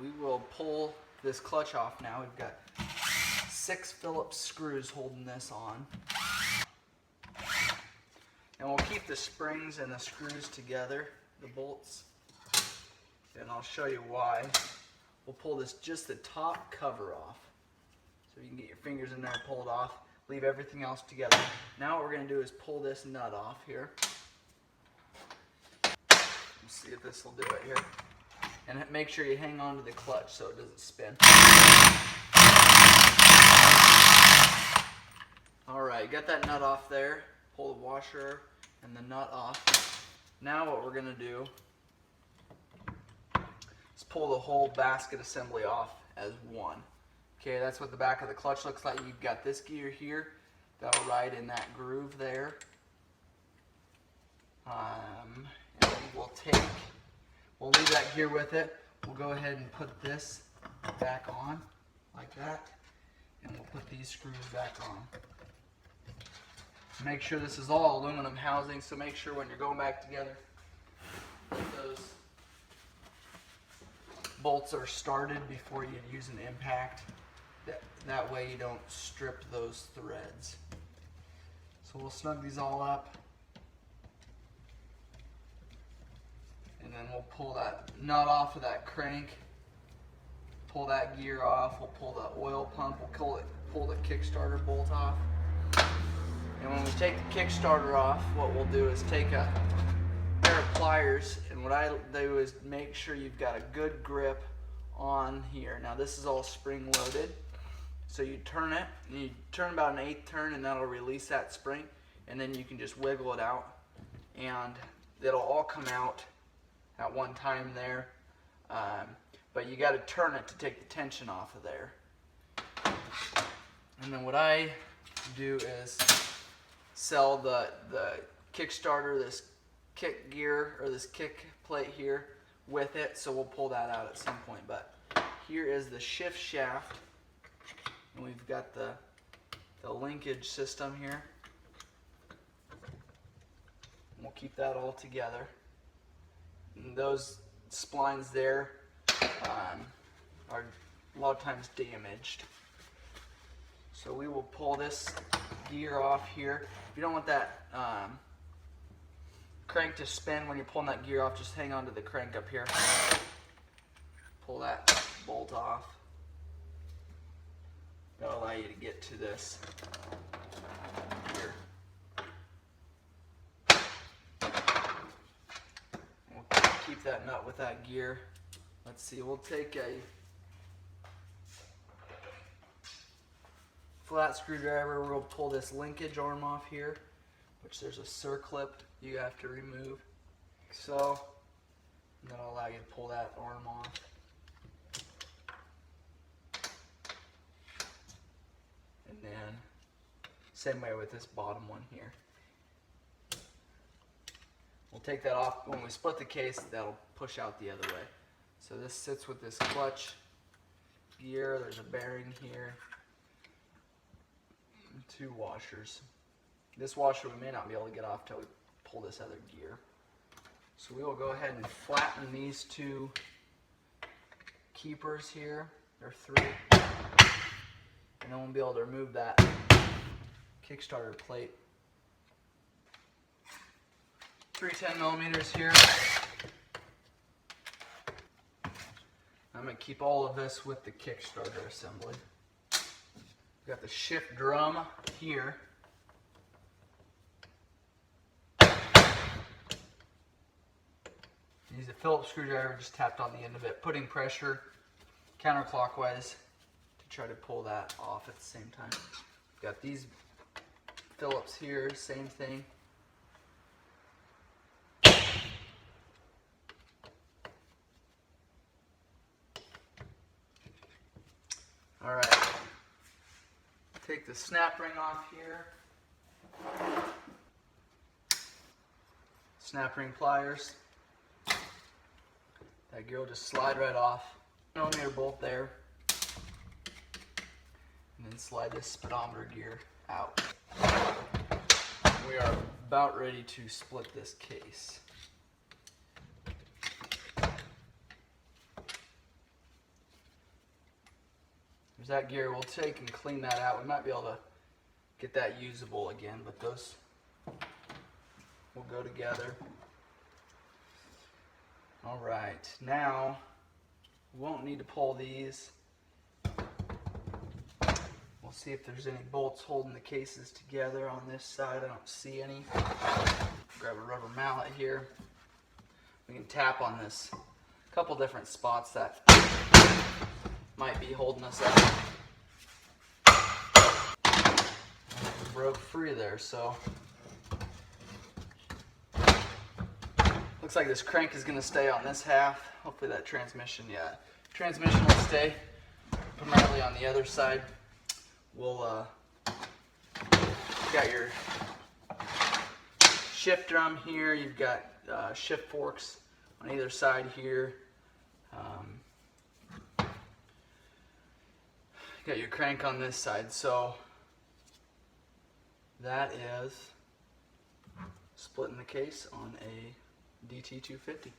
we will pull this clutch off now. We've got 6 Phillips screws holding this on. And we'll keep the springs and the screws together, the bolts. And I'll show you why. We'll pull this, just the top cover off. So you can get your fingers in there and pull it off. Leave everything else together. Now what we're going to do is pull this nut off here. Let's see if this will do it here. And make sure you hang on to the clutch so it doesn't spin. Alright, got that nut off there. Pull the washer and the nut off. Now what we're going to do is pull the whole basket assembly off as one. Okay, that's what the back of the clutch looks like. You've got this gear here that'll ride in that groove there. And we'll leave that gear with it. We'll go ahead and put this back on like that, and we'll put these screws back on. Make sure this is all aluminum housing, so make sure when you're going back together, those bolts are started before you use an impact. That way you don't strip those threads. So we'll snug these all up. And then we'll pull that nut off of that crank. Pull that gear off. We'll pull the oil pump. We'll pull the Kickstarter bolt off. And when we take the Kickstarter off, what we'll do is take a pair of pliers, and what I do is make sure you've got a good grip on here. Now this is all spring loaded. So you turn it, and you turn about an 1/8 turn, and that'll release that spring, and then you can just wiggle it out, and it'll all come out at one time there. But you got to turn it to take the tension off of there. And then what I do is sell the Kickstarter, this kick gear, or this kick plate here with it, so we'll pull that out at some point. But here is the shift shaft. And we've got the linkage system here. And we'll keep that all together. And those splines there are a lot of times damaged. So we will pull this gear off here. If you don't want that crank to spin when you're pulling that gear off, just hang on to the crank up here. Pull that bolt off. That'll allow you to get to this here. We'll keep that nut with that gear. Let's see, we'll take a flat screwdriver. We'll pull this linkage arm off here, which there's a circlip you have to remove. So, and that'll allow you to pull that arm off. And then, same way with this bottom one here. We'll take that off. When we split the case, that'll push out the other way. So this sits with this clutch gear. There's a bearing here. 2 washers. This washer we may not be able to get off till we pull this other gear. So we will go ahead and flatten these 2 keepers here. There are 3. And then we'll be able to remove that Kickstarter plate. 3 10mm here. I'm going to keep all of this with the Kickstarter assembly. We've got the shift drum here. Use a Phillips screwdriver, just tapped on the end of it, putting pressure counterclockwise to try to pull that off at the same time. We've got these Phillips here, same thing. All right, take the snap ring off here. Snap ring pliers. That gear will just slide right off. 1mm bolt there. And then slide this speedometer gear out. We are about ready to split this case. There's that gear. We'll take and clean that out. We might be able to get that usable again, but those will go together. All right, now we won't need to pull these. We'll see if there's any bolts holding the cases together on this side. I don't see any. Grab a rubber mallet here. We can tap on this. A couple different spots that might be holding us up. Broke free there, so looks like this crank is going to stay on this half. Hopefully that transmission, transmission will stay primarily on the other side. We'll got your shift drum here. You've got shift forks on either side here. Got your crank on this side, so that is splitting the case on a DT250.